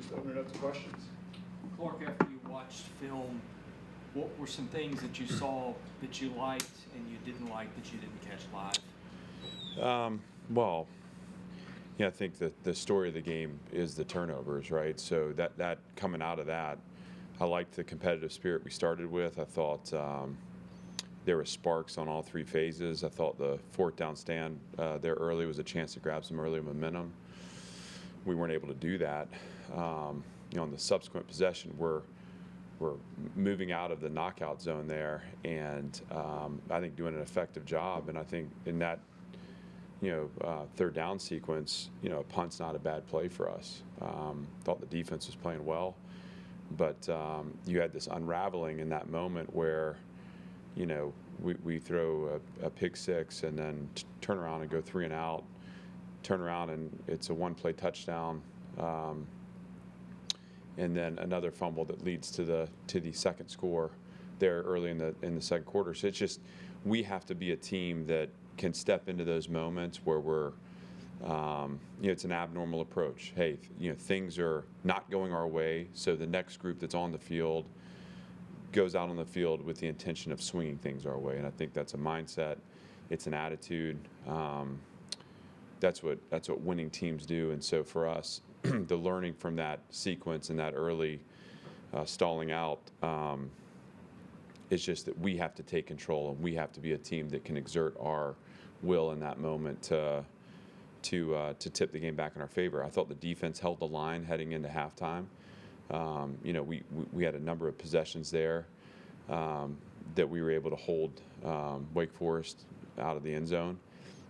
just open it up to questions. Clark, after you watched film, what were some things that you saw that you liked and you didn't like that you didn't catch live? Well, yeah, I think that the story of the game is the turnovers, right? So that coming out of that, I liked the competitive spirit we started with. I thought there were sparks on all three phases. I thought the fourth down stand there early was a chance to grab some early momentum. We weren't able to do that. On the subsequent possession, we're moving out of the knockout zone there, and I think doing an effective job. And I think in that third down sequence, a punt's not a bad play for us. Thought the defense was playing well, but you had this unraveling in that moment where, we throw a pick six and then turn around and go 3 and out, turn around and it's a one-play touchdown, and then another fumble that leads to the second score there early in the second quarter. So it's just, we have to be a team that can step into those moments where we're, it's an abnormal approach. Hey, things are not going our way, so the next group that's on the field goes out on the field with the intention of swinging things our way. And I think that's a mindset. It's an attitude. That's what winning teams do. And so for us, the learning from that sequence and that early stalling out, it's just that we have to take control, and we have to be a team that can exert our will in that moment to tip the game back in our favor. I thought the defense held the line heading into halftime. We had a number of possessions there that we were able to hold Wake Forest out of the end zone,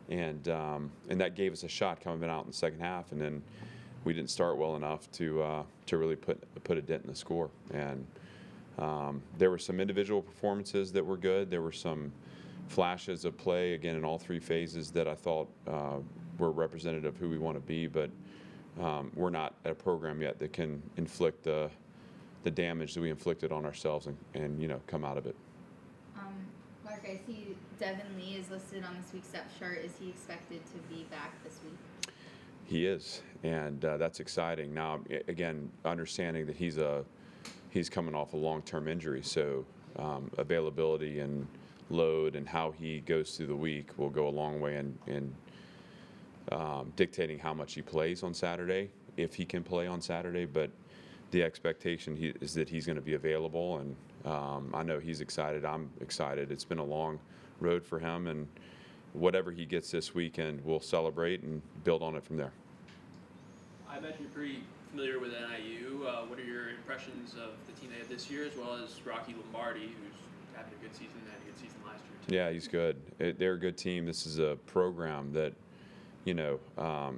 and that gave us a shot coming out in the second half. And then we didn't start well enough to really put a dent in the score. And there were some individual performances that were good. There were some flashes of play, again, in all three phases that I thought were representative of who we want to be, but we're not at a program yet that can inflict the damage that we inflicted on ourselves and come out of it. Mark, I see Devin Lee is listed on this week's depth chart. Is he expected to be back this week? He is, and that's exciting. Now, again, understanding that he's coming off a long-term injury, so availability and load and how he goes through the week will go a long way in dictating how much he plays on Saturday, if he can play on Saturday. But the expectation is that he's going to be available, and I know he's excited. I'm excited. It's been a long road for him, and whatever he gets this weekend, we'll celebrate and build on it from there. I imagine you're pretty familiar with NIU. What are your impressions of the team they had this year, as well as Rocky Lombardi, who's having a good season and had a good season last year too? Yeah, he's good. They're a good team. This is a program that,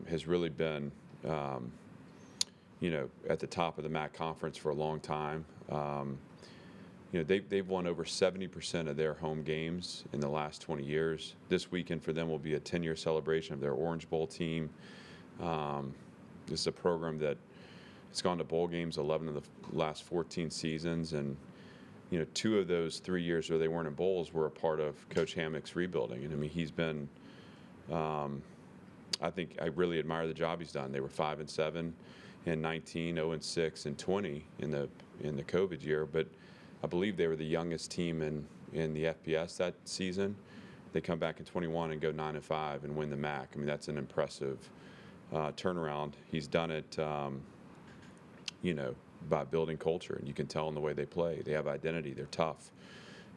has really been, at the top of the MAC conference for a long time. They've won over 70% of their home games in the last 20 years. This weekend for them will be a 10-year celebration of their Orange Bowl team. This is a program that has gone to bowl games 11 of the last 14 seasons, and 2 of those 3 years where they weren't in bowls were a part of Coach Hammock's rebuilding. And I mean, he's been, I think I really admire the job he's done. They were 5-7 in 19, 0-6 in 20 in the COVID year, but I believe they were the youngest team in the FBS that season. They come back in 21 and go 9-5 and win the MAC. I mean, that's an impressive turnaround. He's done it, by building culture, and you can tell in the way they play. They have identity. They're tough.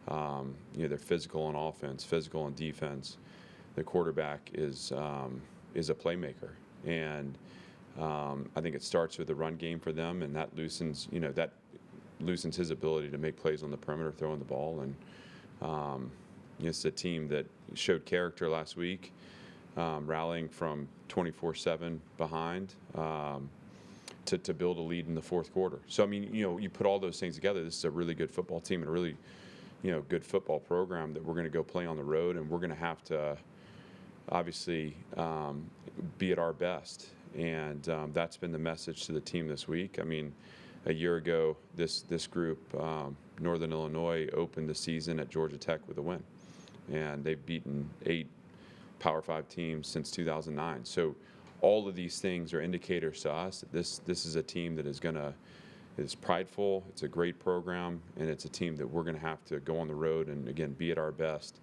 They're physical on offense, physical on defense. The quarterback is a playmaker, and I think it starts with the run game for them, and that loosens his ability to make plays on the perimeter, throwing the ball. And it's a team that showed character last week, rallying from 24-7 behind to build a lead in the fourth quarter. So, I mean, you put all those things together, this is a really good football team and a really, good football program that we're going to go play on the road, and we're going to have to obviously be at our best. And that's been the message to the team this week. I mean, a year ago, this group, Northern Illinois, opened the season at Georgia Tech with a win, and they've beaten 8 Power 5 teams since 2009. So all of these things are indicators to us that this is a team that is prideful. It's a great program, and it's a team that we're going to have to go on the road and again be at our best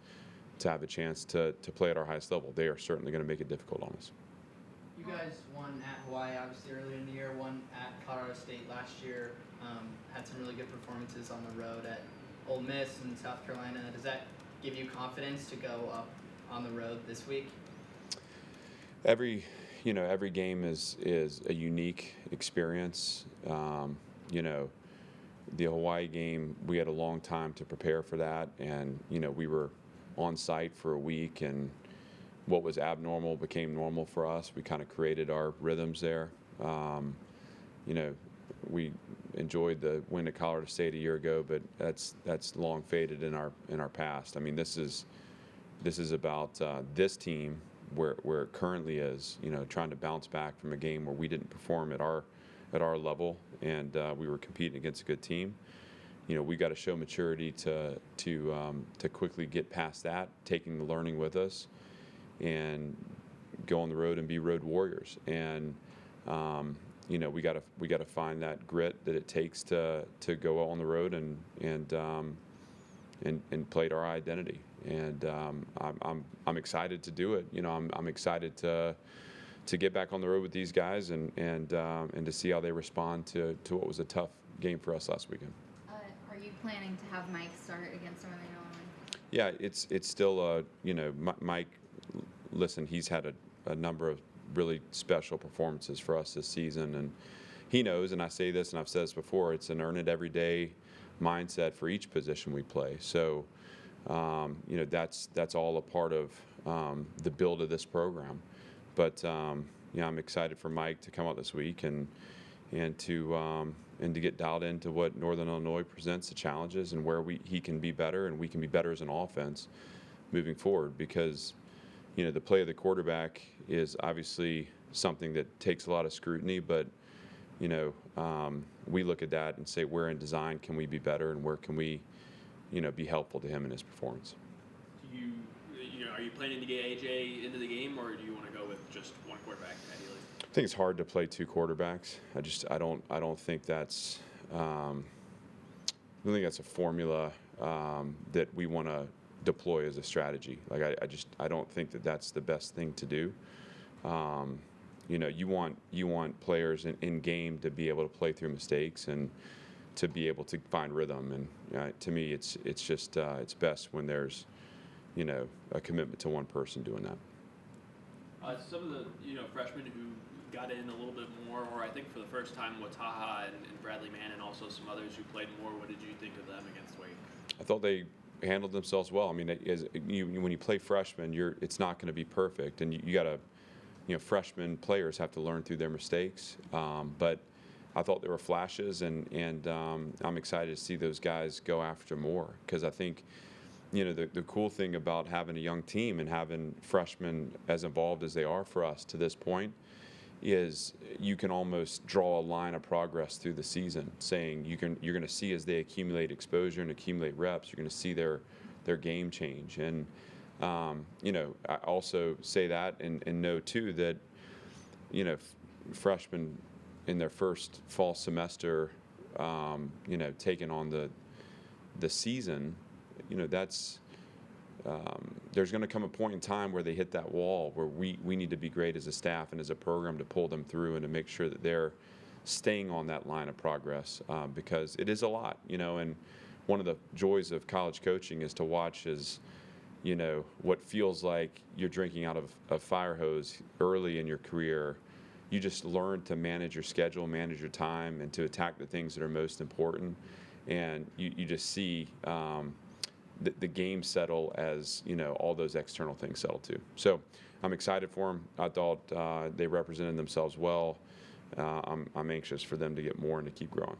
to have a chance to play at our highest level. They are certainly going to make it difficult on us. You guys won at Hawaii, obviously, earlier in the year, won at Colorado State last year, had some really good performances on the road at Ole Miss and South Carolina. Does that give you confidence to go up on the road this week? Every game is a unique experience. The Hawaii game, we had a long time to prepare for that, and we were on site for a week, and what was abnormal became normal for us. We kind of created our rhythms there. We enjoyed the win at Colorado State a year ago, but that's long faded in our past. I mean, this is about this team where it currently is. Trying to bounce back from a game where we didn't perform at our level, and we were competing against a good team. We got to show maturity to quickly get past that, taking the learning with us, and go on the road and be road warriors. And we got to find that grit that it takes to go on the road and play to our identity. And I'm excited to do it. I'm excited to get back on the road with these guys and to see how they respond to what was a tough game for us last weekend. Are you planning to have Mike start against Northern Illinois? Yeah, it's still Mike. Listen, he's had a number of really special performances for us this season, and he knows. And I say this, and I've said this before: it's an earn it every day mindset for each position we play. So, that's all a part of the build of this program. But I'm excited for Mike to come out this week and to get dialed into what Northern Illinois presents, the challenges, and where he can be better, and we can be better as an offense moving forward. Because the play of the quarterback is obviously something that takes a lot of scrutiny, but we look at that and say, where in design can we be better, and where can we be helpful to him in his performance. Are you planning to get AJ into the game, or do you want to go with just one quarterback ideally? I think it's hard to play two quarterbacks. I don't think that's I don't think that's a formula that we want to deploy as a strategy. Like I don't think that that's the best thing to do. You want players in game to be able to play through mistakes and to be able to find rhythm. And to me, it's just it's best when there's a commitment to one person doing that. Some of the freshmen who got in a little bit more, or I think for the first time, Wataha and Bradley Mann, and also some others who played more. What did you think of them against Wake? I thought they handled themselves well. I mean, when you play freshmen, it's not going to be perfect, and you got to, freshman players have to learn through their mistakes. But I thought there were flashes, and I'm excited to see those guys go after more, because I think, the cool thing about having a young team and having freshmen as involved as they are for us to this point is you can almost draw a line of progress through the season, saying you're going to see as they accumulate exposure and accumulate reps, you're going to see their game change. And I also say that and know too that freshmen in their first fall semester, taking on the season, that's there's going to come a point in time where they hit that wall where we need to be great as a staff and as a program to pull them through and to make sure that they're staying on that line of progress, because it is a lot, and one of the joys of college coaching is to watch as what feels like you're drinking out of a fire hose early in your career. You just learn to manage your schedule, manage your time, and to attack the things that are most important. And you just see the game settle as all those external things settle too. So I'm excited for them. I thought they represented themselves well. I'm anxious for them to get more and to keep growing.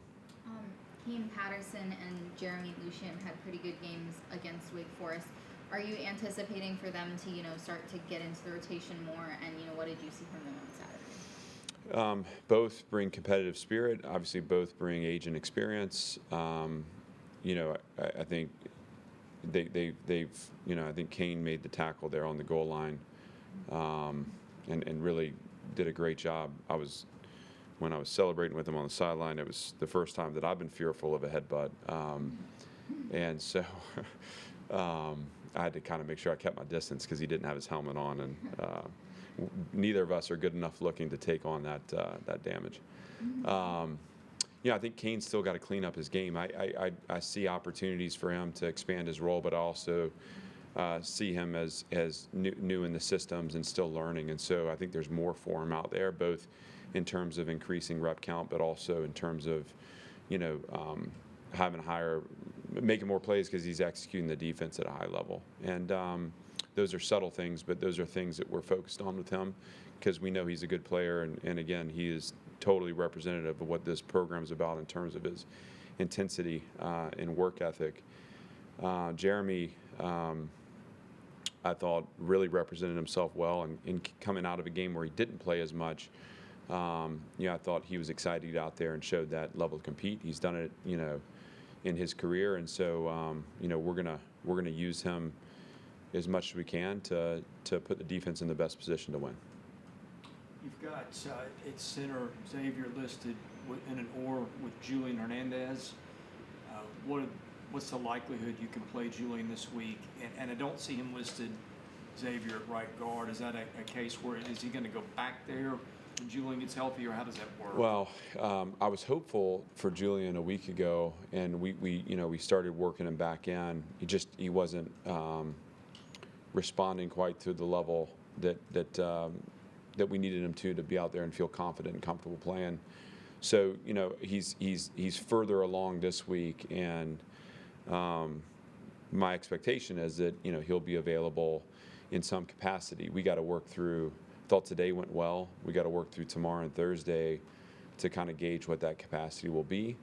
Kane Patterson and Jeremy Lucian had pretty good games against Wake Forest. Are you anticipating for them to start to get into the rotation more? And what did you see from them on Saturday? Both bring competitive spirit. Obviously, both bring age and experience. I think they've I think Kane made the tackle there on the goal line, and really did a great job. When I was celebrating with him on the sideline, it was the first time that I've been fearful of a headbutt. And so I had to kind of make sure I kept my distance because he didn't have his helmet on, and neither of us are good enough looking to take on that damage. I think Kane's still got to clean up his game. I see opportunities for him to expand his role, but I also see him as new in the systems and still learning. And so I think there's more for him out there, both in terms of increasing rep count, but also in terms of, making more plays because he's executing the defense at a high level. And those are subtle things, but those are things that we're focused on with him because we know he's a good player. And again, he is totally representative of what this program is about in terms of his intensity and work ethic. Jeremy, I thought, really represented himself well, and in coming out of a game where he didn't play as much. I thought he was excited to get out there and showed that level to compete. He's done it, in his career, and so we're gonna use him as much as we can to put the defense in the best position to win. You've got at center Xavier listed in an or with Julian Hernandez. What's the likelihood you can play Julian this week? And I don't see him listed Xavier at right guard. Is that a case where is he going to go back there when Julian gets healthy, or how does that work? Well, I was hopeful for Julian a week ago, and we started working him back in. He wasn't responding quite to the level that we needed him to be out there and feel confident and comfortable playing. So he's further along this week, and my expectation is that he'll be available in some capacity. We got to work through. Thought today went well. We got to work through tomorrow and Thursday to kind of gauge what that capacity will be.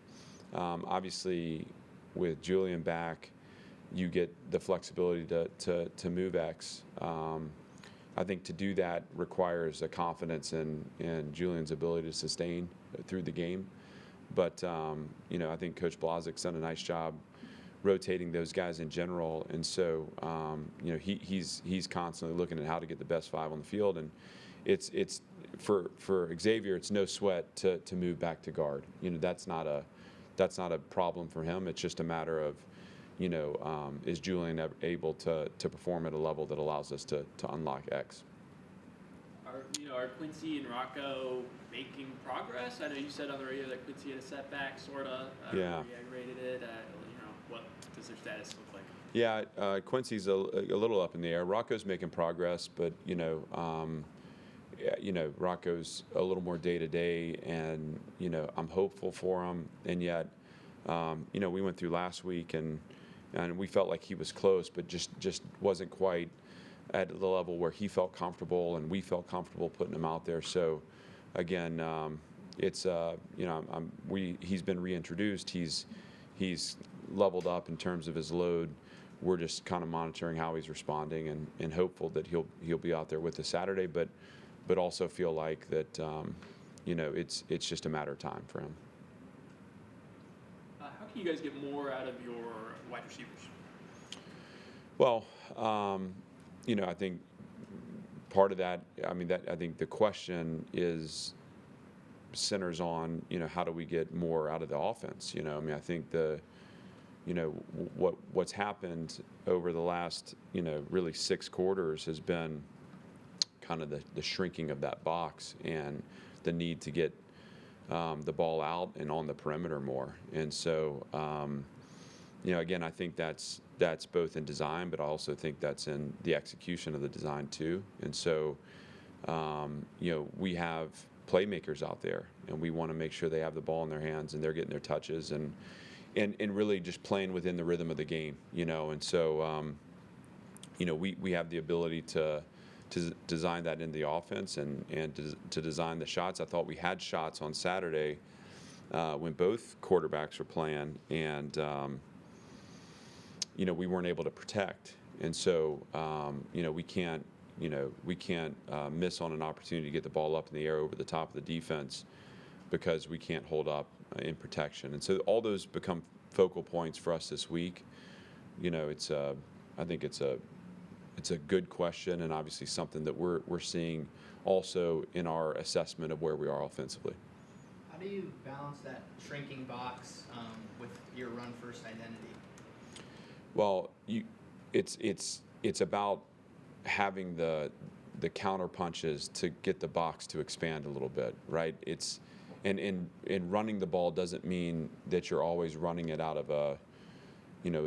Obviously, with Julian back, you get the flexibility to move X. I think to do that requires a confidence in Julian's ability to sustain through the game. But I think Coach Blazek's done a nice job rotating those guys in general, and so he's constantly looking at how to get the best five on the field, and it's for Xavier, it's no sweat to move back to guard. That's not a problem for him. It's just a matter of is Julian able to perform at a level that allows us to unlock X. Are Quincy and Rocco making progress? I know you said on the radio that Quincy had a setback, sort of. Yeah. Re-aggravated it. What does their status look like? Yeah, Quincy's a little up in the air. Rocco's making progress, but Rocco's a little more day to day, and I'm hopeful for him. And yet, we went through last week, and we felt like he was close, but just wasn't quite at the level where he felt comfortable, and we felt comfortable putting him out there. So, again, it's he's been reintroduced. He's leveled up in terms of his load. We're just kind of monitoring how he's responding, and hopeful that he'll be out there with us Saturday, but also feel like that it's just a matter of time for him. How can you guys get more out of your wide receivers? Well, I think part of that. I think the question centers on how do we get more out of the offense. I think what's happened over the last really 6 quarters has been kind of the shrinking of that box and the need to get the ball out and on the perimeter more. And so again, I think that's both in design, but I also think that's in the execution of the design too. And so we have playmakers out there, and we want to make sure they have the ball in their hands and they're getting their touches and really just playing within the rhythm of the game, and so we have the ability to design that in the offense and to design the shots. I thought we had shots on Saturday when both quarterbacks were playing, and we weren't able to protect, and so we can't miss on an opportunity to get the ball up in the air over the top of the defense because we can't hold up in protection. And so all those become focal points for us this week. I think it's a it's a good question, and obviously something that we're seeing also in our assessment of where we are offensively. How do you balance that shrinking box with your run first identity? Well, it's about having the counter punches to get the box to expand a little bit, right? And running the ball doesn't mean that you're always running it out of a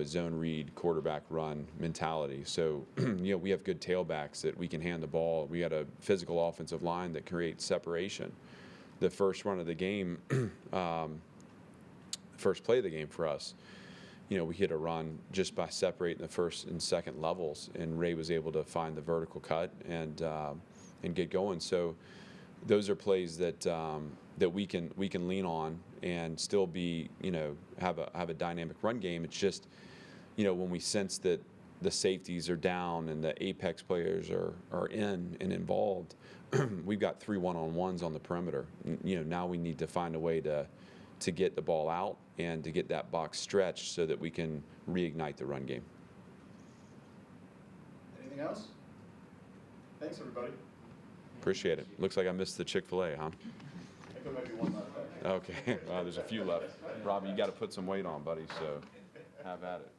zone read quarterback run mentality. So, we have good tailbacks that we can hand the ball. We got a physical offensive line that creates separation. The first run of the game, first play of the game for us, we hit a run just by separating the first and second levels, and Ray was able to find the vertical cut and get going. So those are plays that we can lean on and still be have a dynamic run game. It's just when we sense that the safeties are down and the apex players are in and involved, we've got 3 1-on-1s on the perimeter. Now we need to find a way to get the ball out and to get that box stretched so that we can reignite the run game. Anything else? Thanks, everybody. Appreciate it. Looks like I missed the Chick-fil-A, huh? I think there might be one left. Okay. There's a few left. Robbie, you got to put some weight on, buddy, so have at it.